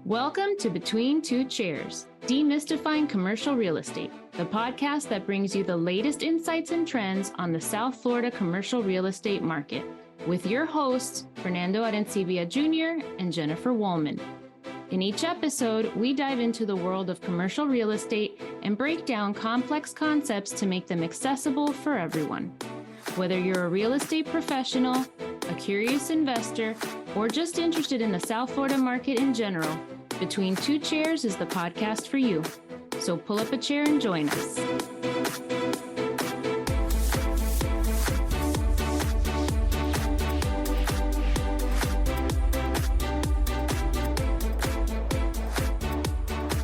Welcome to Between Two Chairs, Demystifying Commercial Real Estate, the podcast that brings you the latest insights and trends on the South Florida commercial real estate market, with your hosts, Fernando Arencibia Jr. and Jennifer Woolman. In each episode, we dive into the world of commercial real estate and break down complex concepts to make them accessible for everyone. Whether you're a real estate professional, a curious investor, or just interested in the South Florida market in general, Between Two Chairs is the podcast for you. So pull up a chair and join us.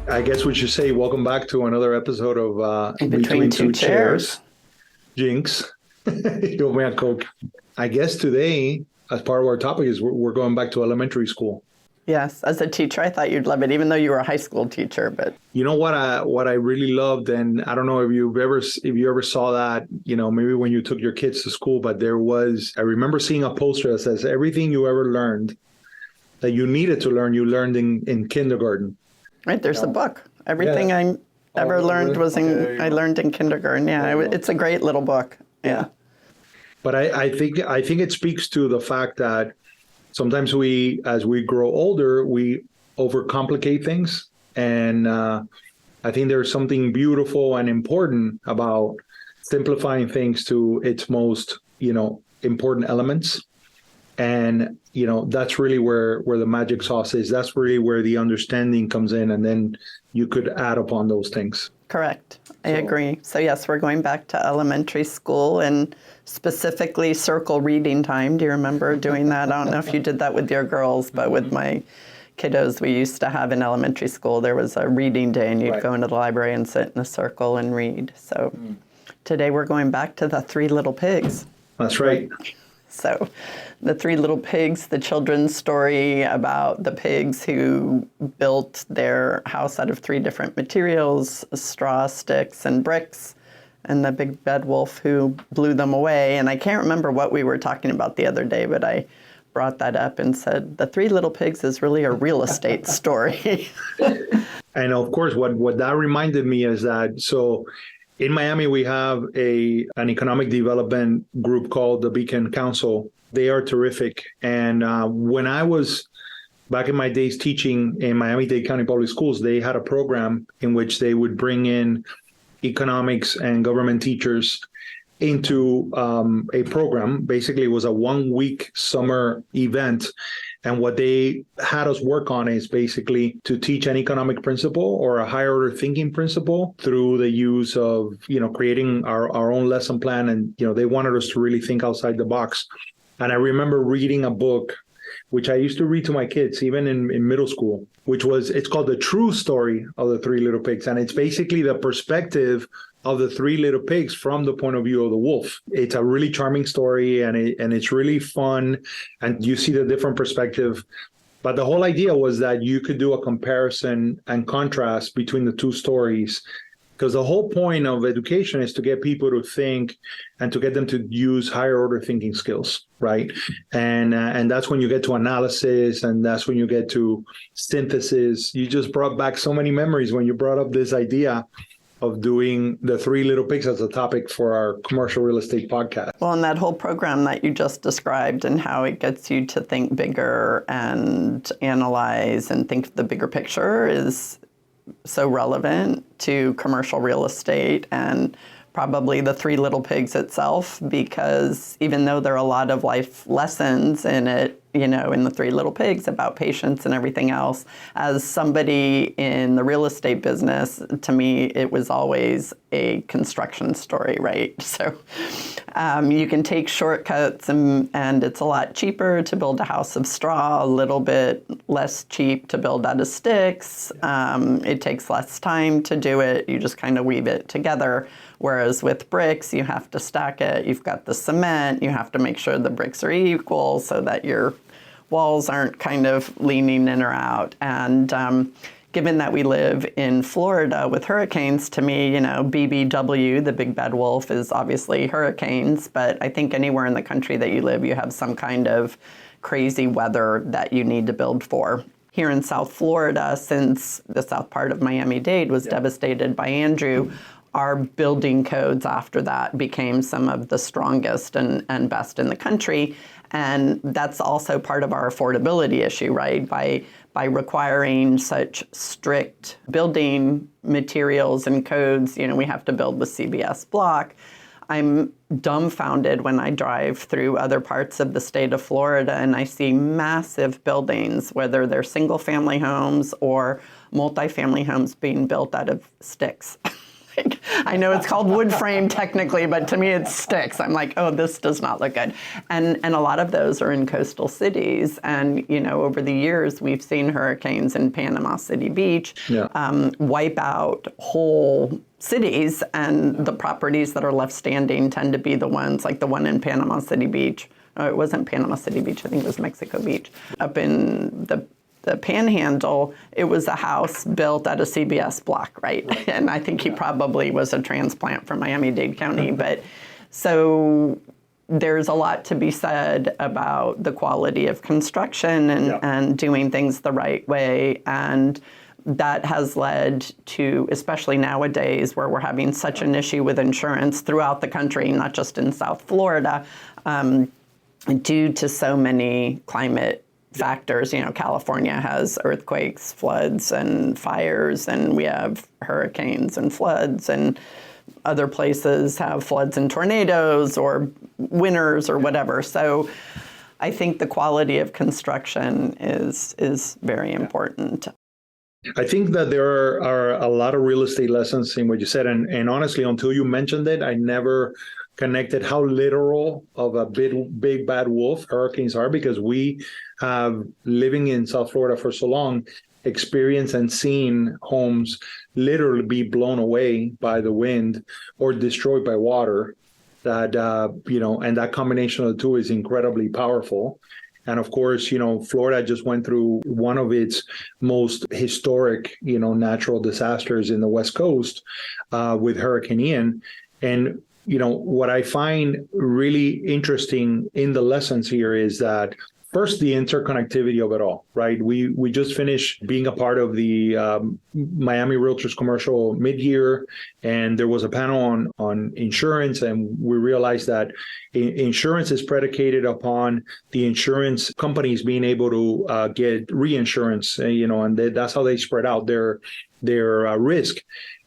I guess we should say welcome back to another episode of Between Two Chairs. Jinx. Yo me a Coke. I guess today, as part of our topic, is we're going back to elementary school. Yes, as a teacher, I thought you'd love it, even though you were a high school teacher. But you know what I really loved, and I don't know if you ever saw that, maybe when you took your kids to school, but I remember seeing a poster that says everything you ever learned that you needed to learn, you learned in kindergarten. Right, there's a book. Everything I ever learned I learned in kindergarten. Yeah, it's a great little book. Yeah. But I think it speaks to the fact that sometimes as we grow older, we overcomplicate things. And I think there's something beautiful and important about simplifying things to its most, important elements. And, that's really where the magic sauce is. That's really where the understanding comes in. And then you could add upon those things. Correct. I agree. So yes, we're going back to elementary school and specifically circle reading time. Do you remember doing that? I don't know if you did that with your girls, but with my kiddos, we used to have in elementary school, there was a reading day and you'd go into the library and sit in a circle and read. So today we're going back to the Three Little Pigs. That's right. So the Three Little Pigs, the children's story about the pigs who built their house out of three different materials, straw, sticks, and bricks, and the big bad wolf who blew them away. And I can't remember what we were talking about the other day, but I brought that up and said, the Three Little Pigs is really a real estate story. And of course, what that reminded me is that, so in Miami, we have an economic development group called the Beacon Council. They are terrific. And when I was back in my days teaching in Miami-Dade County Public Schools, they had a program in which they would bring in economics and government teachers into a program. Basically, it was a 1-week summer event. And what they had us work on is basically to teach an economic principle or a higher order thinking principle through the use of, creating our own lesson plan. And, they wanted us to really think outside the box. And I remember reading a book, which I used to read to my kids, even in middle school, it's called The True Story of the Three Little Pigs. And it's basically the perspective of the Three Little Pigs from the point of view of the wolf. It's a really charming story and it's really fun. And you see the different perspective. But the whole idea was that you could do a comparison and contrast between the two stories. Because the whole point of education is to get people to think and to get them to use higher order thinking skills, right? And that's when you get to analysis, and that's when you get to synthesis. You just brought back so many memories when you brought up this idea of doing the Three Little Pigs as a topic for our commercial real estate podcast. Well, and that whole program that you just described and how it gets you to think bigger and analyze and think the bigger picture is so relevant to commercial real estate and probably the Three Little Pigs itself, because even though there are a lot of life lessons in it, in the Three Little Pigs about patience and everything else, as somebody in the real estate business, to me, it was always a construction story, right? So you can take shortcuts and it's a lot cheaper to build a house of straw, a little bit less cheap to build out of sticks. It takes less time to do it. You just kind of weave it together. Whereas with bricks, you have to stack it. You've got the cement. You have to make sure the bricks are equal so that your walls aren't kind of leaning in or out. And given that we live in Florida with hurricanes, to me, BBW, the big bad wolf, is obviously hurricanes. But I think anywhere in the country that you live, you have some kind of crazy weather that you need to build for. here in South Florida, since the south part of Miami-Dade was devastated by Andrew, our building codes after that became some of the strongest and best in the country. And that's also part of our affordability issue, right? By requiring such strict building materials and codes, we have to build with CBS block. I'm dumbfounded when I drive through other parts of the state of Florida and I see massive buildings, whether they're single-family homes or multifamily homes being built out of sticks. I know it's called wood frame technically, but to me it's sticks. I'm like, oh, this does not look good. And a lot of those are in coastal cities. And, over the years, we've seen hurricanes in Panama City Beach wipe out whole cities. And the properties that are left standing tend to be the ones, like the one in Panama City Beach. No, it wasn't Panama City Beach. I think it was Mexico Beach. Up in the Panhandle, it was a house built at a CBS block, right? And I think he probably was a transplant from Miami-Dade County. But so there's a lot to be said about the quality of construction and doing things the right way. And that has led to, especially nowadays where we're having such an issue with insurance throughout the country, not just in South Florida, due to so many climate factors. California has earthquakes, floods, and fires, and we have hurricanes and floods, and other places have floods and tornadoes or winters or whatever. So I think the quality of construction is very important. I think that there are a lot of real estate lessons in what you said. And honestly, until you mentioned it, I never connected how literal of a big bad wolf hurricanes are, because we have, living in South Florida for so long, experienced and seen homes literally be blown away by the wind or destroyed by water. That and that combination of the two is incredibly powerful. And of course, Florida just went through one of its most historic, natural disasters in the West Coast with Hurricane Ian. And what I find really interesting in the lessons here is that, first, the interconnectivity of it all, right? We just finished being a part of the Miami Realtors Commercial mid-year, and there was a panel on insurance, and we realized that insurance is predicated upon the insurance companies being able to get reinsurance, and that's how they spread out their risk.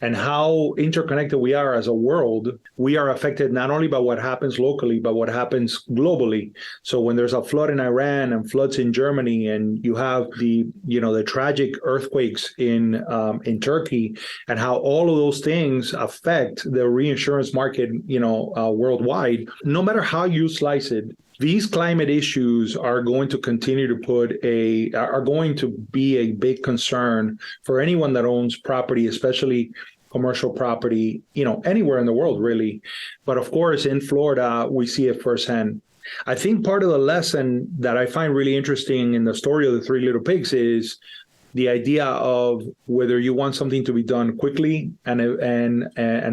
And how interconnected we are as a world. We are affected not only by what happens locally, but what happens globally. So when there's a flood in Iran and floods in Germany, and you have the tragic earthquakes in Turkey, and how all of those things affect the reinsurance market, worldwide, no matter how you slice it, these climate issues are going to continue to are going to be a big concern for anyone that owns property, especially commercial property, anywhere in the world, really. But of course, in Florida, we see it firsthand. I think part of the lesson that I find really interesting in the story of the Three Little Pigs is the idea of whether you want something to be done quickly and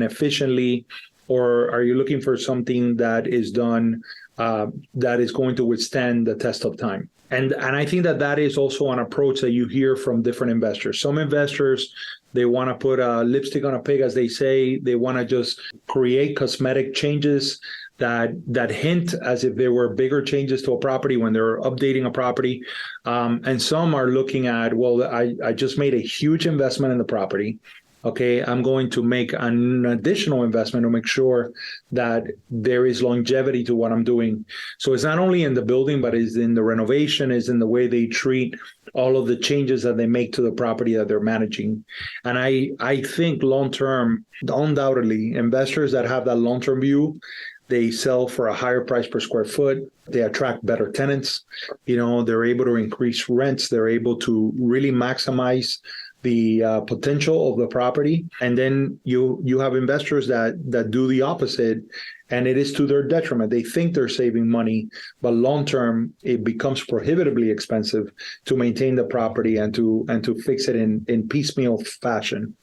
efficiently, or are you looking for something that is done that is going to withstand the test of time. And I think that is also an approach that you hear from different investors. Some investors, they want to put a lipstick on a pig, as they say. They want to just create cosmetic changes that hint as if there were bigger changes to a property when they're updating a property. And some are looking at, well, I just made a huge investment in the property. Okay, I'm going to make an additional investment to make sure that there is longevity to what I'm doing. So it's not only in the building, but it's in the renovation, it's in the way they treat all of the changes that they make to the property that they're managing. And I think long-term, undoubtedly, investors that have that long-term view, they sell for a higher price per square foot. They attract better tenants. They're able to increase rents. They're able to really maximize the potential of the property. And then you have investors that do the opposite, and it is to their detriment. They think they're saving money, but long term it becomes prohibitively expensive to maintain the property and to fix it in piecemeal fashion.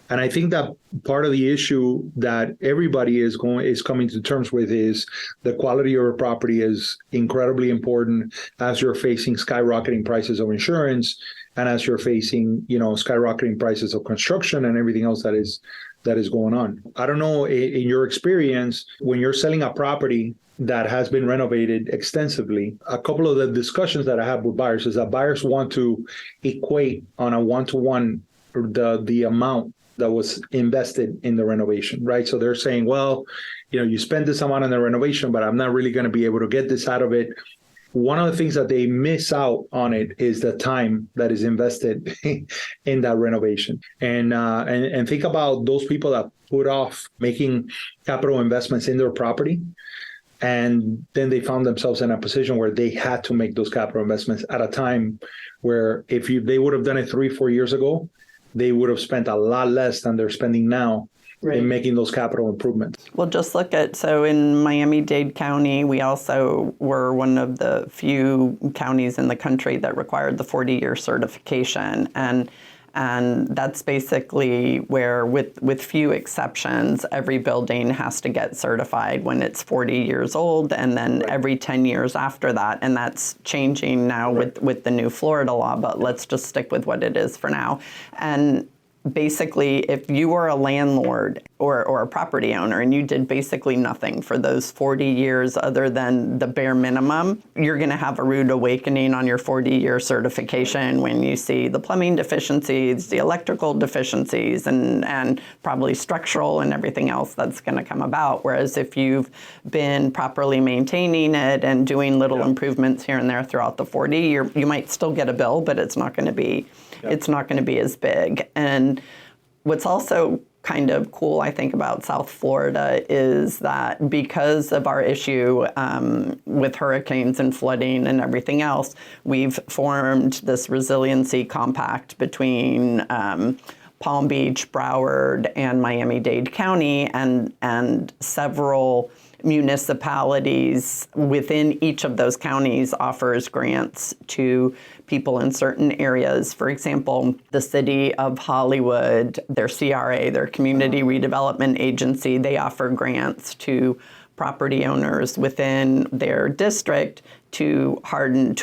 And I think that part of the issue that everybody is coming to terms with is the quality of your property is incredibly important as you're facing skyrocketing prices of insurance and as you're facing, skyrocketing prices of construction and everything else that is going on. I don't know, in your experience, when you're selling a property that has been renovated extensively, a couple of the discussions that I have with buyers is that buyers want to equate on a one-to-one the amount that was invested in the renovation, right? So they're saying, well, you spend this amount on the renovation, but I'm not really going to be able to get this out of it. One of the things that they miss out on it is the time that is invested in that renovation. And think about those people that put off making capital investments in their property, and then they found themselves in a position where they had to make those capital investments at a time where if they would have done it 3-4 years ago, they would have spent a lot less than they're spending now. Right. In making those capital improvements. Well, just look at, so in Miami-Dade County, we also were one of the few counties in the country that required the 40-year certification. And that's basically where, with few exceptions, every building has to get certified when it's 40 years old, and then every 10 years after that. And that's changing now with the new Florida law, but let's just stick with what it is for now. And basically, if you were a landlord or a property owner and you did basically nothing for those 40 years other than the bare minimum, you're going to have a rude awakening on your 40-year certification when you see the plumbing deficiencies, the electrical deficiencies, and probably structural and everything else that's going to come about. Whereas if you've been properly maintaining it and doing little improvements here and there throughout the 40, you might still get a bill, but it's not going to be as big. And what's also kind of cool, I think, about South Florida is that because of our issue with hurricanes and flooding and everything else, we've formed this resiliency compact between Palm Beach, Broward, and Miami-Dade County, and several municipalities within each of those counties offers grants to people in certain areas. For example, the city of Hollywood, their CRA, their Community Redevelopment Agency, they offer grants to property owners within their district to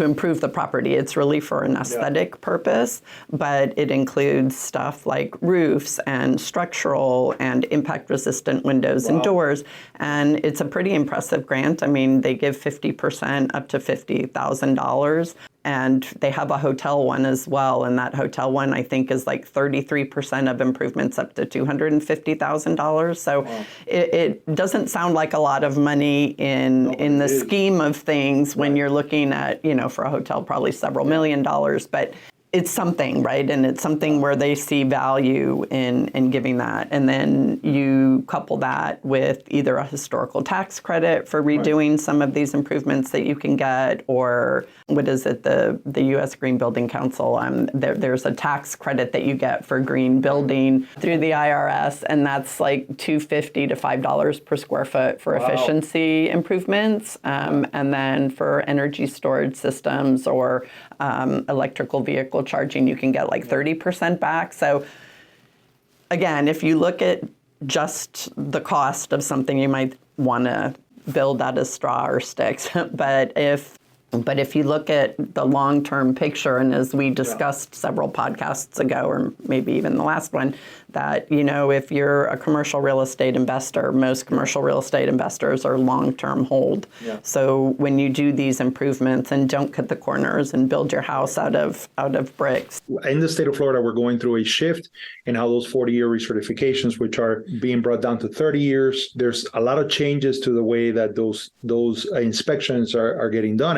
improve the property. It's really for an aesthetic purpose, but it includes stuff like roofs and structural and impact-resistant windows and doors. And it's a pretty impressive grant. I mean, they give 50% up to $50,000. And they have a hotel one as well. And that hotel one, I think, is like 33% of improvements up to $250,000. So it doesn't sound like a lot of money in the scheme of things when you're looking at, for a hotel, probably several $1 million. But it's something, right? And it's something where they see value in giving that. And then you couple that with either a historical tax credit for redoing some of these improvements that you can get, or what is it, the U.S. Green Building Council, there's a tax credit that you get for green building through the IRS, and that's like $2.50 to $5 per square foot for efficiency improvements. And then for energy storage systems or electrical vehicle charging, you can get like 30% back. So again, if you look at just the cost of something, you might want to build out of straw or sticks. But if you look at the long-term picture, and as we discussed several podcasts ago, or maybe even the last one, that, if you're a commercial real estate investor, most commercial real estate investors are long-term hold. Yeah. So when you do these improvements and don't cut the corners and build your house out of bricks. In the state of Florida, we're going through a shift in how those 40-year recertifications, which are being brought down to 30 years, there's a lot of changes to the way that those inspections are getting done.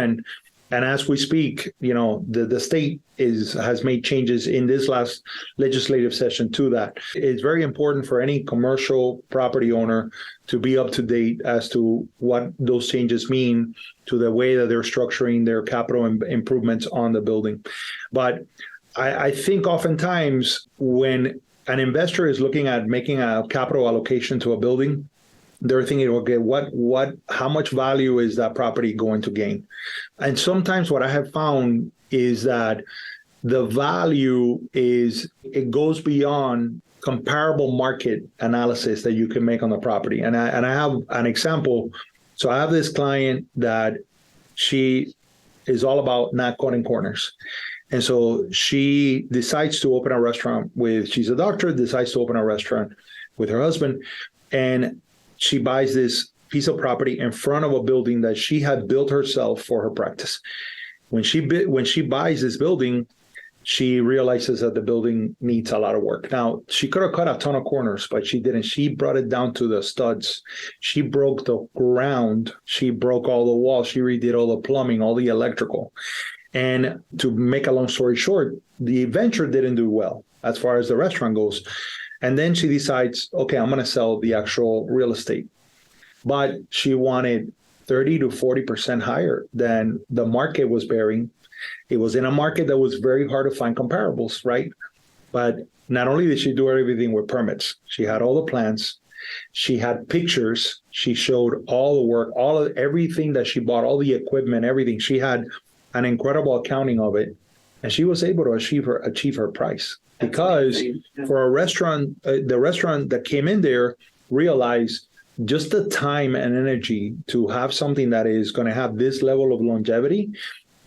And as we speak, the state has made changes in this last legislative session to that. It's very important for any commercial property owner to be up to date as to what those changes mean to the way that they're structuring their capital improvements on the building. But I think oftentimes when an investor is looking at making a capital allocation to a building, they're thinking, okay, how much value is that property going to gain? And sometimes what I have found is that the value it goes beyond comparable market analysis that you can make on the property. And I have an example. So I have this client that she is all about not cutting corners. And so she decides to open a restaurant she's a doctor, decides to open a restaurant with her husband. And she buys this piece of property in front of a building that she had built herself for her practice. When she buys this building, she realizes that the building needs a lot of work. Now, she could have cut a ton of corners, but she didn't. She brought it down to the studs. She broke the ground. She broke all the walls. She redid all the plumbing, all the electrical. And to make a long story short, the venture didn't do well as far as the restaurant goes. And then she decides, okay, I'm going to sell the actual real estate. But she wanted 30 to 40% higher than the market was bearing. It was in a market that was very hard to find comparables, right? But not only did she do everything with permits, she had all the plans, she had pictures, she showed all the work, everything that she bought, all the equipment, everything. She had an incredible accounting of it, and she was able to achieve her price. Because for a restaurant, the restaurant that came in there realized just the time and energy to have something that is going to have this level of longevity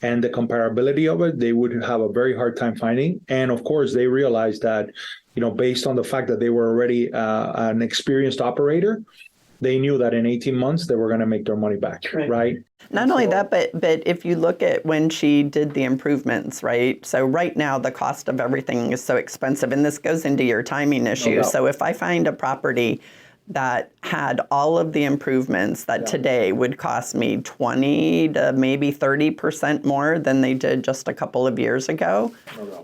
and the comparability of it, they would have a very hard time finding. And of course, they realized that, based on the fact that they were already an experienced operator, they knew that in 18 months they were going to make their money back, right? Not only that, but if you look at when she did the improvements, right? So right now the cost of everything is so expensive, and this goes into your timing issue. No. So if I find a property that had all of the improvements that today would cost me 20 to maybe 30% more than they did just a couple of years ago,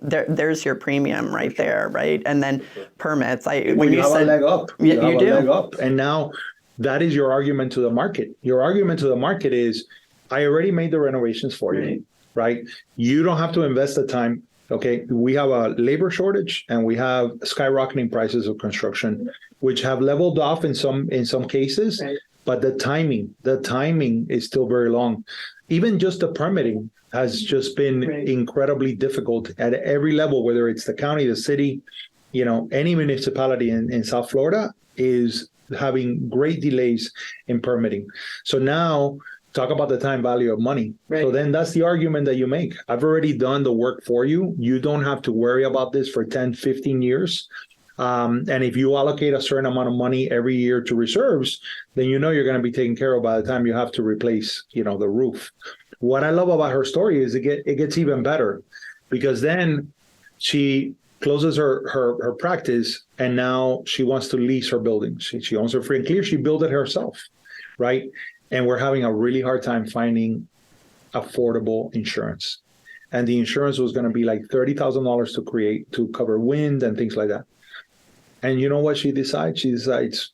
there's your premium right there, right? And then permits. When you said, a leg up. You do. Leg up. And now that is your argument to the market. Your argument to the market is, I already made the renovations for you, right? You don't have to invest the time. Okay, we have a labor shortage and we have skyrocketing prices of construction, which have leveled off in some cases, but the timing is still very long. Even just the permitting has just been incredibly difficult at every level, whether it's the county, the city, any municipality in South Florida is having great delays in permitting. So now, talk about the time value of money. Right. So then that's the argument that you make. I've already done the work for you. You don't have to worry about this for 10, 15 years. And if you allocate a certain amount of money every year to reserves, then you're going to be taken care of by the time you have to replace, the roof. What I love about her story is it gets even better, because then she closes her practice and now she wants to lease her building. She owns her free and clear. She built it herself, right? And we're having a really hard time finding affordable insurance. And the insurance was going to be like $30,000 to cover wind and things like that. And you know what she decides? She decides,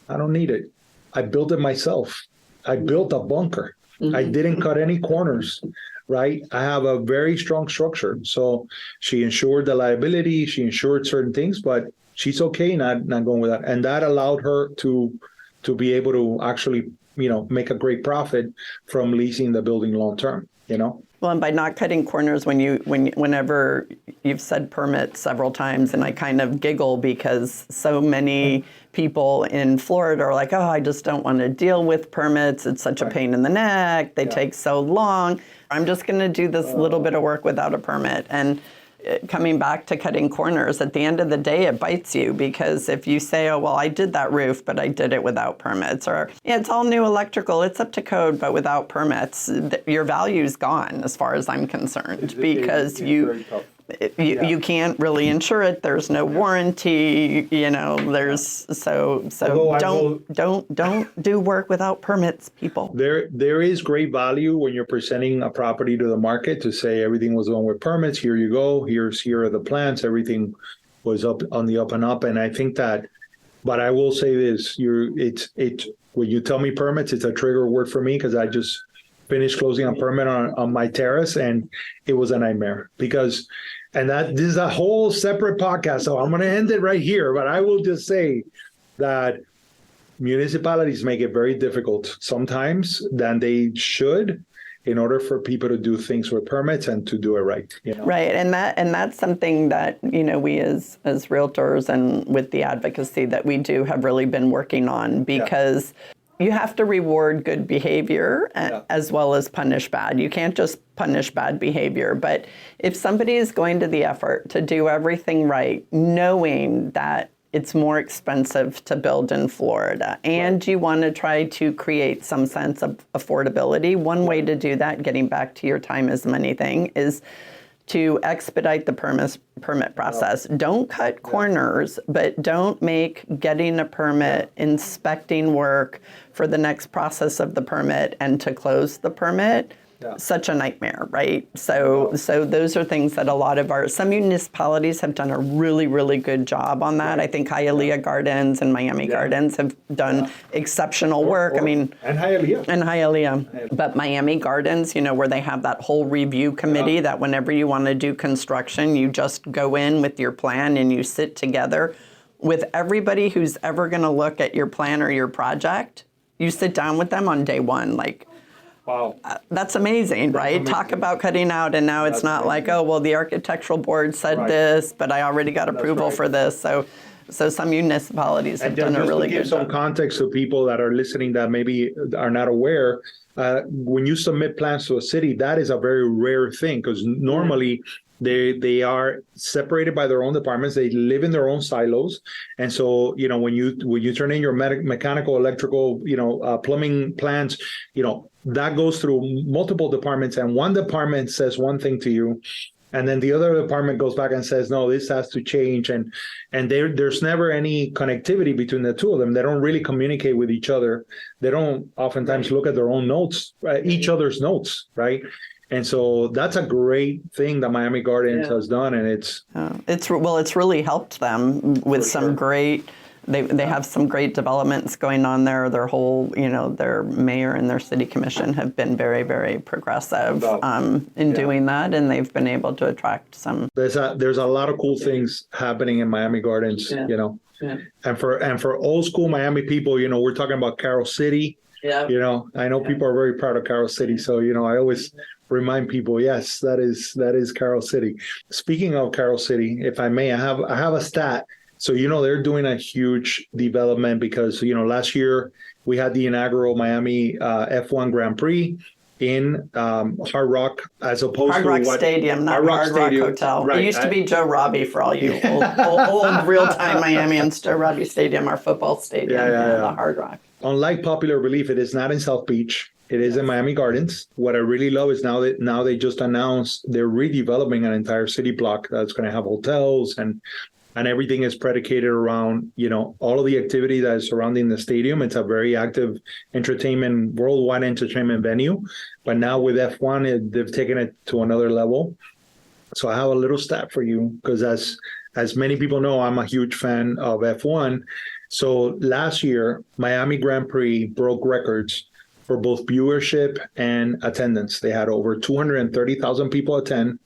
I don't need it. I built it myself. I built a bunker. I didn't cut any corners, right? I have a very strong structure. So she insured the liability. She insured certain things, but she's okay not going with that. And that allowed her to be able to actually make a great profit from leasing the building long term, Well, and by not cutting corners, whenever you've said permit several times, and I kind of giggle because so many people in Florida are like, oh, I just don't want to deal with permits. It's such a pain in the neck. They take so long. I'm just going to do this little bit of work without a permit. And coming back to cutting corners, at the end of the day, it bites you, because if you say, oh, well, I did that roof, but I did it without permits, or it's all new electrical, it's up to code, but without permits, your value's gone as far as I'm concerned, because you can't really insure it. There's no warranty, there's don't do work without permits, people. There is great value when you're presenting a property to the market to say everything was done with permits. Here you go. Here are the plans. Everything was up on the up and up. And I think that, but I will say this, when you tell me permits, it's a trigger word for me, because I just finished closing a permit on my terrace, and it was a nightmare, because, and this is a whole separate podcast, so I'm going to end it right here, but I will just say that municipalities make it very difficult sometimes than they should, in order for people to do things with permits and to do it right. Right, and that's something that we as realtors and with the advocacy that we do have really been working on, because you have to reward good behavior as well as punish bad. You can't just punish bad behavior. But if somebody is going to the effort to do everything right, knowing that it's more expensive to build in Florida, and you want to try to create some sense of affordability, one way to do that, getting back to your time is money thing, is to expedite the permit process. Don't cut corners, but don't make getting a permit, inspecting work for the next process of the permit and to close the permit such a nightmare, right? So those are things that a lot of some municipalities have done a really, really good job on that. I think Hialeah Gardens and Miami Gardens have done exceptional work. And Hialeah. But Miami Gardens, where they have that whole review committee that whenever you want to do construction, you just go in with your plan and you sit together with everybody who's ever going to look at your plan or your project. You sit down with them on day one, wow. That's amazing, right? Talk about cutting out, and now it's not like, oh, well, the architectural board said this, but I already got approval for this. So some municipalities have done a really good job. Just to give some context to people that are listening that maybe are not aware, when you submit plans to a city, that is a very rare thing, because normally they are separated by their own departments. They live in their own silos, and so when you turn in your mechanical, electrical, plumbing plans, that goes through multiple departments, and one department says one thing to you, and then the other department goes back and says, no, this has to change, and there's never any connectivity between the two of them. They don't really communicate with each other. They don't oftentimes look at their own notes, each other's notes, right? And so that's a great thing that Miami Gardens has done, and it's really helped them with some great. They have some great developments going on there. Their whole, their mayor and their city commission have been very, very progressive in doing that, and they've been able to attract some. There's a lot of cool things happening in Miami Gardens, and for old school Miami people, we're talking about Carol City. Yeah. I know people are very proud of Carol City, so I always remind people, yes, that is Carol City. Speaking of Carol City, if I may, I have a stat. So, they're doing a huge development because, last year we had the inaugural Miami F1 Grand Prix in Hard Rock, as opposed Hard to Rock Stadium, not Hard Rock Hotel. Right. It used to be Joe Robbie for all you old real-time Miamians. Joe Robbie Stadium, our football stadium, the Hard Rock. Unlike popular belief, it is not in South Beach. It is in Miami Gardens. What I really love is now they just announced they're redeveloping an entire city block that's going to have hotels, and everything is predicated around, all of the activity that is surrounding the stadium. It's a very active worldwide entertainment venue. But now with F1, they've taken it to another level. So I have a little stat for you, because as many people know, I'm a huge fan of F1. So last year, Miami Grand Prix broke records for both viewership and attendance. They had over 230,000 people attend,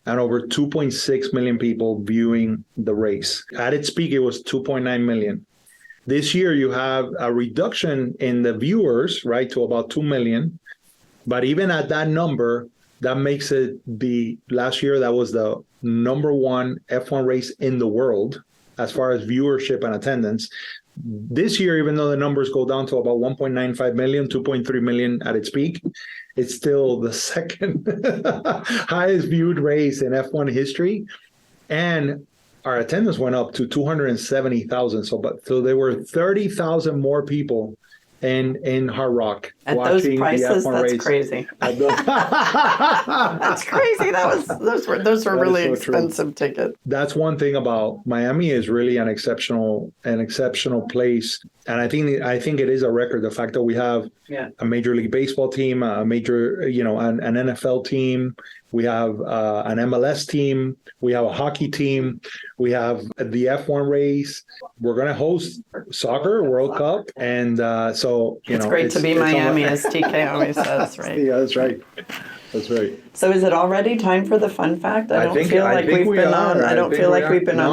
and over 2.6 million people viewing the race. At its peak, it was 2.9 million. This year, you have a reduction in the viewers, right, to about 2 million. But even at that number, that makes it last year, that was the number one F1 race in the world as far as viewership and attendance. This year, even though the numbers go down to about 1.95 million, 2.3 million at its peak, it's still the second highest viewed race in F1 history. And our attendance went up to 270,000. So there were 30,000 more people in Hard Rock at watching those prices. The F1 that's race. Crazy. That's crazy. Those were really so expensive tickets. That's one thing about Miami, is really an exceptional place, and I think it is a record. The fact that we have a Major League Baseball team, a major an NFL team. We have an MLS team. We have a hockey team. We have the F1 race. We're going to host soccer World Cup, and so it's great to be Miami, as TK always says, right? Yeah, that's right. That's right. So is it already time for the fun fact? I don't feel like we've been on.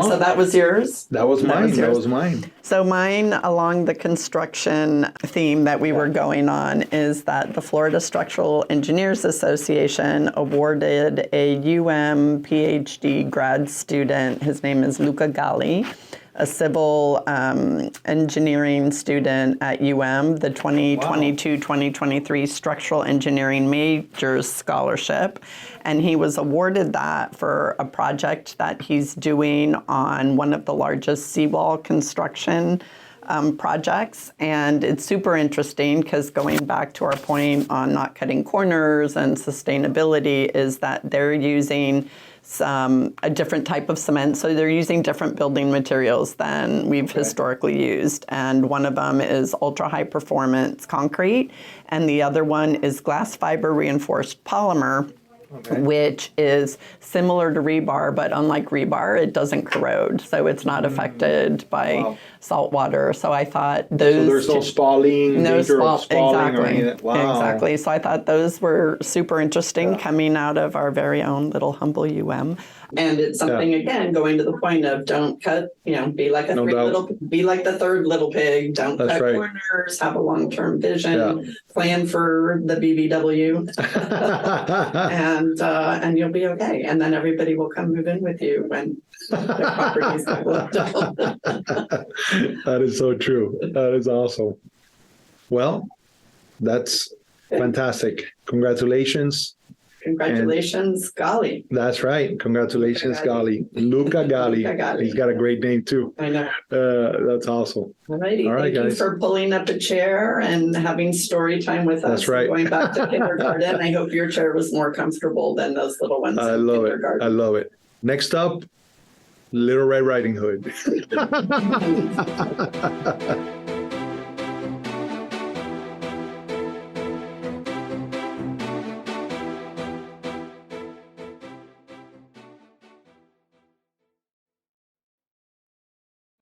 So that was yours? That was mine. So mine, along the construction theme that we were going on, is that the Florida Structural Engineers Association awarded a UM PhD grad student, his name is Luca Galli, a civil engineering student at UM, the 2022-2023 Structural Engineering Majors Scholarship. And he was awarded that for a project that he's doing on one of the largest seawall construction projects. And it's super interesting because going back to our point on not cutting corners and sustainability is that they're using a different type of cement. So they're using different building materials than we've historically used. And one of them is ultra high performance concrete. And the other one is glass fiber reinforced polymer, which is similar to rebar, but unlike rebar, it doesn't corrode. So it's not affected by salt water. So I thought those... So there's no spalling, danger of spalling or anything. Wow. Exactly. So I thought those were super interesting coming out of our very own little humble UM. And it's something, again, going to the point of don't cut, be like be like the third little pig, don't cut corners, have a long-term vision, plan for the BBW, and you'll be okay. And then everybody will come move in with you when their properties have looked up. That is so true. That is awesome. Well, that's fantastic. Congratulations. Congratulations, Gali. That's right. Congratulations, Gali. Luca Gali. He's got a great name too. I know. That's awesome. All right, thank you for pulling up a chair and having story time with us. That's right. Going back to kindergarten. I hope your chair was more comfortable than those little ones. I love it. I love it. Next up, Little Red Riding Hood.